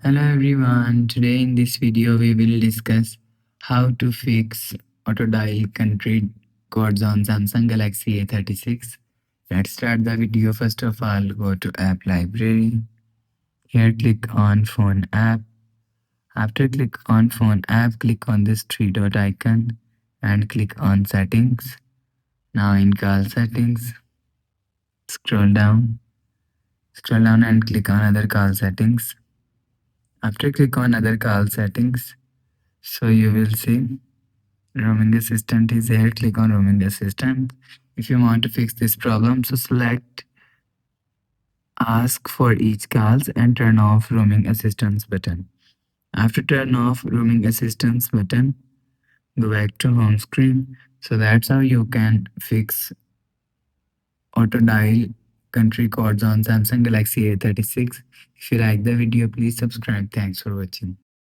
Hello everyone, today in this video we will discuss how to fix auto dial country codes on Samsung Galaxy A36. Let's start the video. First of all, go to app library. Here click on phone app. After click on phone app, click on this three dot icon and click on settings. Now in call settings, scroll down. Scroll down and click on other call settings. After click on other call settings, so you will see roaming assistant is here. Click on roaming assistant. If you want to fix this problem, so select ask for each calls and turn off roaming assistance button. After turn off roaming assistance button, go back to home screen. So that's how you can fix auto dial country codes on Samsung Galaxy A36. If you like the video, please subscribe. Thanks for watching.